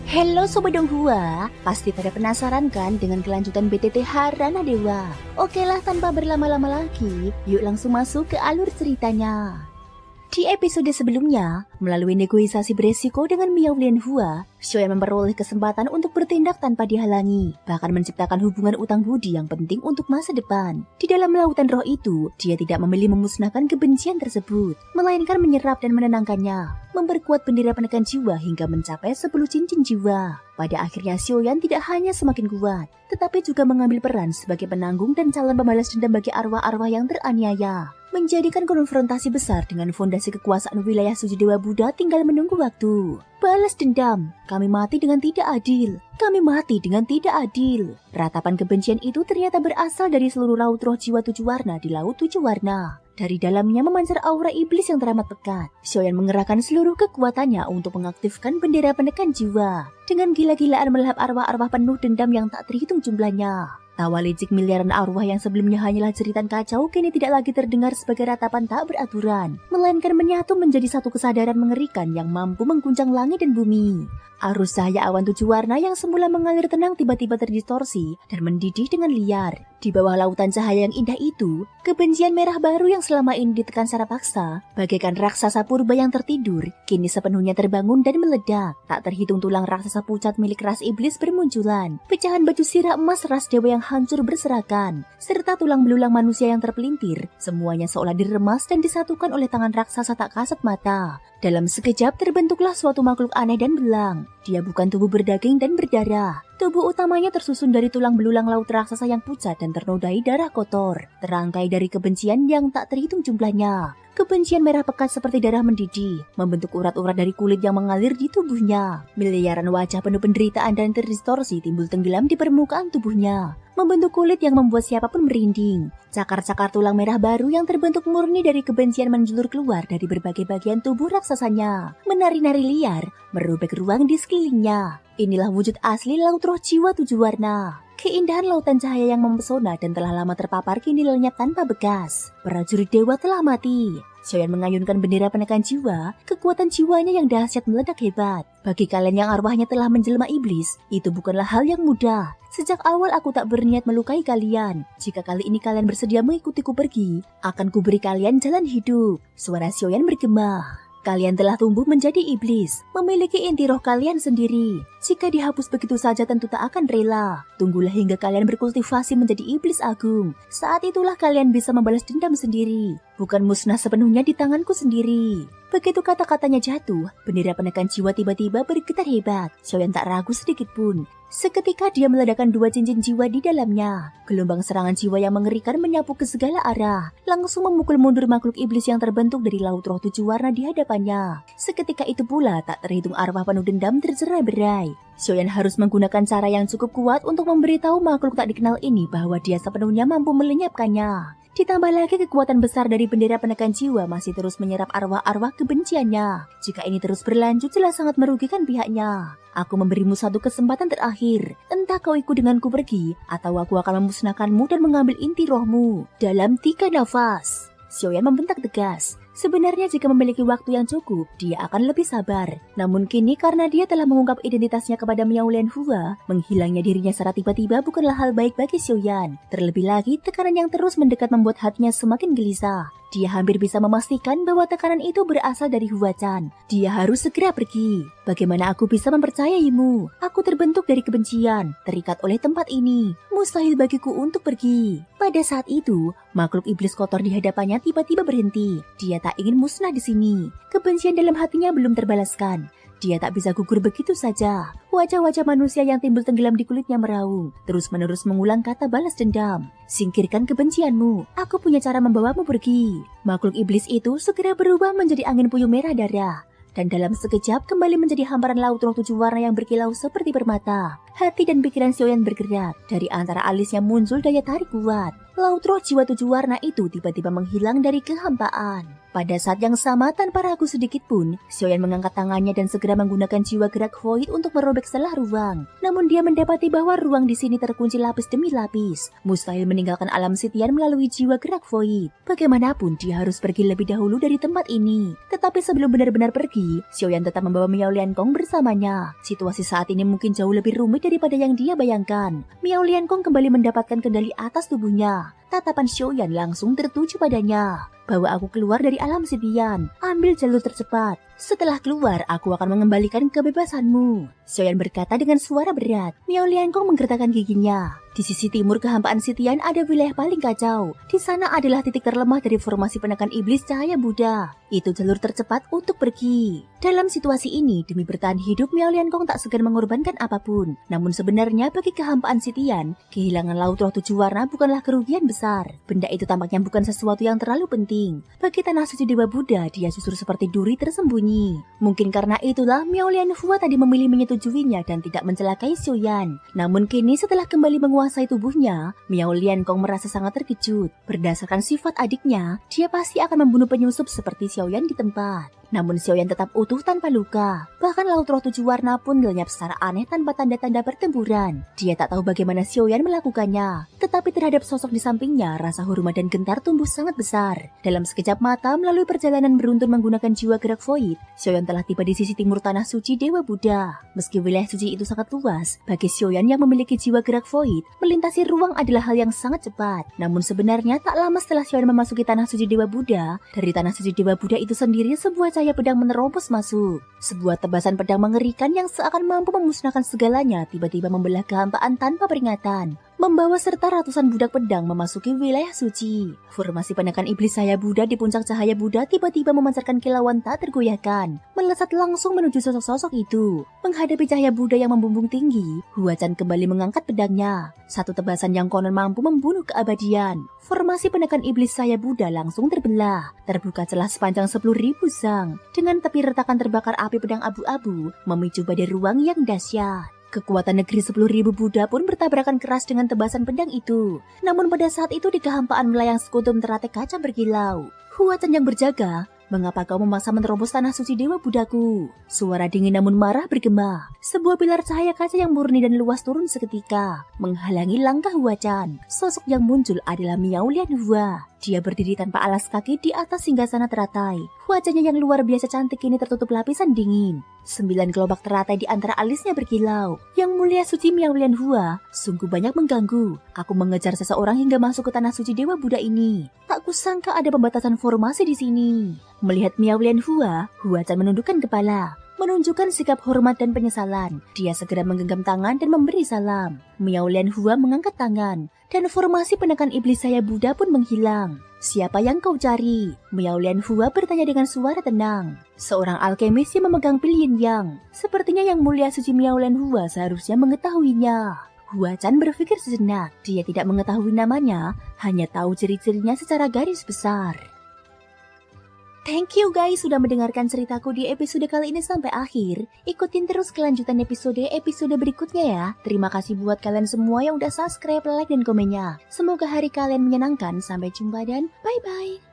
Hello Sobat Donghua, pasti pada penasaran kan dengan kelanjutan BTT Harana Dewa? Oke lah, tanpa berlama-lama lagi, yuk langsung masuk ke alur ceritanya. Di episode sebelumnya, melalui negosiasi beresiko dengan Miao Lianhua, Xiaoyan memperoleh kesempatan untuk bertindak tanpa dihalangi, bahkan menciptakan hubungan utang budi yang penting untuk masa depan. Di dalam lautan roh itu, dia tidak memilih memusnahkan kebencian tersebut, melainkan menyerap dan menenangkannya, memperkuat bendera penekan jiwa hingga mencapai 10 cincin jiwa. Pada akhirnya Xiaoyan tidak hanya semakin kuat, tetapi juga mengambil peran sebagai penanggung dan calon pembalas dendam bagi arwah-arwah yang teraniaya, menjadikan konfrontasi besar dengan fondasi kekuasaan wilayah suci Dewa Buddha tinggal menunggu waktu. Balas dendam, kami mati dengan tidak adil, kami mati dengan tidak adil. Ratapan kebencian itu ternyata berasal dari seluruh laut roh jiwa 7 warna di laut 7 warna. Dari dalamnya memancar aura iblis yang teramat pekat. Xiaoyan mengerahkan seluruh kekuatannya untuk mengaktifkan bendera penekan jiwa. Dengan gila-gilaan melahap arwah-arwah penuh dendam yang tak terhitung jumlahnya. Tawa licik miliaran arwah yang sebelumnya hanyalah jeritan kacau kini tidak lagi terdengar sebagai ratapan tak beraturan, melainkan menyatu menjadi satu kesadaran mengerikan yang mampu mengguncang langit dan bumi. Arus cahaya awan 7 warna yang semula mengalir tenang tiba-tiba terdistorsi dan mendidih dengan liar. Di bawah lautan cahaya yang indah itu, kebencian merah baru yang selama ini ditekan secara paksa, bagaikan raksasa purba yang tertidur, kini sepenuhnya terbangun dan meledak. Tak terhitung tulang raksasa pucat milik ras iblis bermunculan, pecahan baju sirah emas ras dewa yang hancur berserakan, serta tulang belulang manusia yang terpelintir, semuanya seolah diremas dan disatukan oleh tangan raksasa tak kasat mata. Dalam sekejap terbentuklah suatu makhluk aneh dan belang. Dia bukan tubuh berdaging dan berdarah. Tubuh utamanya tersusun dari tulang belulang laut raksasa yang pucat dan ternodai darah kotor, terangkai dari kebencian yang tak terhitung jumlahnya. Kebencian merah pekat seperti darah mendidih, membentuk urat-urat dari kulit yang mengalir di tubuhnya. Miliaran wajah penuh penderitaan dan terdistorsi timbul tenggelam di permukaan tubuhnya, membentuk kulit yang membuat siapapun merinding. Cakar-cakar tulang merah baru yang terbentuk murni dari kebencian menjulur keluar dari berbagai bagian tubuh raksasanya, menari-nari liar, merobek ruang di sekelilingnya. Inilah wujud asli laut roh jiwa 7 warna. Keindahan lautan cahaya yang mempesona dan telah lama terpapar kini lenyap tanpa bekas. Prajurit dewa telah mati. Xiaoyan mengayunkan bendera penekan jiwa, kekuatan jiwanya yang dahsyat meledak hebat. Bagi kalian yang arwahnya telah menjelma iblis, itu bukanlah hal yang mudah. Sejak awal aku tak berniat melukai kalian. Jika kali ini kalian bersedia mengikutiku pergi, akan kuberi kalian jalan hidup. Suara Xiaoyan bergema. Kalian telah tumbuh menjadi iblis, memiliki inti roh kalian sendiri. Jika dihapus begitu saja tentu tak akan rela. Tunggulah hingga kalian berkultivasi menjadi iblis agung. Saat itulah kalian bisa membalas dendam sendiri, bukan musnah sepenuhnya di tanganku sendiri. Begitu kata-katanya jatuh, bendera penekan jiwa tiba-tiba bergetar hebat. Xiaoyan tak ragu sedikit pun. Seketika dia meledakkan 2 cincin jiwa di dalamnya. Gelombang serangan jiwa yang mengerikan menyapu ke segala arah, langsung memukul mundur makhluk iblis yang terbentuk dari laut roh 7 warna di hadapannya. Seketika itu pula tak terhitung arwah penuh dendam tercerai-berai. Xiaoyan harus menggunakan cara yang cukup kuat untuk memberitahu makhluk tak dikenal ini bahwa dia sepenuhnya mampu melenyapkannya. Ditambah lagi kekuatan besar dari bendera penekan jiwa masih terus menyerap arwah-arwah kebenciannya. Jika ini terus berlanjut jelas sangat merugikan pihaknya. Aku memberimu satu kesempatan terakhir. Entah kau ikut denganku pergi, atau aku akan memusnahkanmu dan mengambil inti rohmu. Dalam 3 nafas. Xiaoyan membentak tegas. Sebenarnya jika memiliki waktu yang cukup, dia akan lebih sabar. Namun kini karena dia telah mengungkap identitasnya kepada Miao Lianhua, menghilangnya dirinya secara tiba-tiba bukanlah hal baik bagi Xiaoyan. Terlebih lagi, tekanan yang terus mendekat membuat hatinya semakin gelisah. Dia hampir bisa memastikan bahwa tekanan itu berasal dari Huachan. Dia harus segera pergi. Bagaimana aku bisa mempercayaimu? Aku terbentuk dari kebencian, terikat oleh tempat ini. Mustahil bagiku untuk pergi. Pada saat itu, makhluk iblis kotor di hadapannya tiba-tiba berhenti. Dia tak ingin musnah di sini. Kebencian dalam hatinya belum terbalaskan. Dia tak bisa gugur begitu saja. Wajah-wajah manusia yang timbul tenggelam di kulitnya meraung, terus-menerus mengulang kata balas dendam. Singkirkan kebencianmu, aku punya cara membawamu pergi. Makhluk iblis itu segera berubah menjadi angin puyuh merah darah. Dan dalam sekejap kembali menjadi hamparan laut roh 7 warna yang berkilau seperti permata. Hati dan pikiran Xiaoyan bergerak. Dari antara alisnya muncul daya tarik kuat. Laut roh jiwa 7 warna itu tiba-tiba menghilang dari kehampaan. Pada saat yang sama, tanpa ragu sedikit pun, Xiaoyan mengangkat tangannya dan segera menggunakan jiwa gerak void untuk merobek selah ruang. Namun dia mendapati bahwa ruang di sini terkunci lapis demi lapis. Mustahil meninggalkan alam sitian melalui jiwa gerak void. Bagaimanapun, dia harus pergi lebih dahulu dari tempat ini. Tetapi sebelum benar-benar pergi, Xiaoyan tetap membawa Miao Liankong bersamanya. Situasi saat ini mungkin jauh lebih rumit daripada yang dia bayangkan. Miao Liankong kembali mendapatkan kendali atas tubuhnya. Tatapan Xiaoyan langsung tertuju padanya. Bawa aku keluar dari alam sitian. Ambil jalur tercepat. Setelah keluar, aku akan mengembalikan kebebasanmu. Xiaoyan berkata dengan suara berat. Miao Liankong menggertakkan giginya. Di sisi timur kehampaan sitian ada wilayah paling kacau. Di sana adalah titik terlemah dari formasi penekan iblis cahaya Buddha. Itu jalur tercepat untuk pergi. Dalam situasi ini, demi bertahan hidup, Miao Liankong tak segan mengorbankan apapun. Namun sebenarnya bagi kehampaan sitian, kehilangan laut roh 7 warna bukanlah kerugian besar. Benda itu tampaknya bukan sesuatu yang terlalu penting. Bagi tanah suci Dewa Buddha, dia susur seperti duri tersembunyi. Mungkin karena itulah Miao Lianhua tadi memilih menyetujuinya dan tidak mencelakai Xiaoyan. Namun kini setelah kembali menguasai tubuhnya, Miao Liankong merasa sangat terkejut. Berdasarkan sifat adiknya, dia pasti akan membunuh penyusup seperti Xiaoyan di tempat. Namun Xiaoyan tetap utuh tanpa luka. Bahkan laut roh 7 warna pun lenyap secara aneh tanpa tanda-tanda pertempuran. Dia tak tahu bagaimana Xiaoyan melakukannya. Tetapi terhadap sosok di sampingnya, rasa hormat dan gentar tumbuh sangat besar. Dalam sekejap mata, melalui perjalanan beruntun menggunakan jiwa gerak void, Xiaoyan telah tiba di sisi timur tanah suci Dewa Buddha. Meski wilayah suci itu sangat luas, bagi Xiaoyan yang memiliki jiwa gerak void, melintasi ruang adalah hal yang sangat cepat. Namun sebenarnya tak lama setelah Xiaoyan memasuki tanah suci Dewa Buddha, dari tanah suci Dewa Buddha itu sendiri sebuah cahaya pedang menerobos masuk. Sebuah tebasan pedang mengerikan yang seakan mampu memusnahkan segalanya tiba-tiba membelah kehampaan tanpa peringatan. Membawa serta ratusan budak pedang memasuki wilayah suci. Formasi penekan iblis cahaya Buddha di puncak cahaya Buddha tiba-tiba memancarkan kilauan tak tergoyahkan, melesat langsung menuju sosok-sosok itu. Menghadapi cahaya Buddha yang membumbung tinggi, Huachan kembali mengangkat pedangnya. Satu tebasan yang konon mampu membunuh keabadian. Formasi penekan iblis cahaya Buddha langsung terbelah. Terbuka celah sepanjang 10.000 sang. Dengan tepi retakan terbakar api pedang abu-abu, memicu badai ruang yang dahsyat. Kekuatan negeri 10.000 Buddha pun bertabrakan keras dengan tebasan pedang itu. Namun pada saat itu di kehampaan melayang sekutum teratai kaca berkilau. Huachan yang berjaga, "Mengapa kau memaksa menerobos tanah suci Dewa Buddhaku?" Suara dingin namun marah bergema. Sebuah pilar cahaya kaca yang murni dan luas turun seketika, menghalangi langkah Huachan. Sosok yang muncul adalah Miao Lianhua. Dia berdiri tanpa alas kaki di atas singgasana teratai. Wajahnya yang luar biasa cantik ini tertutup lapisan dingin. 9 kelopak teratai di antara alisnya berkilau. Yang mulia suci Miao Lianhua sungguh banyak mengganggu. Aku mengejar seseorang hingga masuk ke tanah suci Dewa Buddha ini. Tak kusangka ada pembatasan formasi di sini. Melihat Miao Lianhua, Huachan menundukkan kepala, menunjukkan sikap hormat dan penyesalan. Dia segera menggenggam tangan dan memberi salam. Miao Lianhua mengangkat tangan, dan formasi penekan iblis cahaya Buddha pun menghilang. "Siapa yang kau cari?" Miao Lianhua bertanya dengan suara tenang. "Seorang alkemis yang memegang pil yin yang. Sepertinya yang mulia suci Miao Lianhua seharusnya mengetahuinya." Huachan berpikir sejenak. Dia tidak mengetahui namanya, hanya tahu ciri-cirinya secara garis besar. Thank you guys sudah mendengarkan ceritaku di episode kali ini sampai akhir. Ikutin terus kelanjutan episode berikutnya ya. Terima kasih buat kalian semua yang udah subscribe, like, dan komennya. Semoga hari kalian menyenangkan. Sampai jumpa dan bye-bye.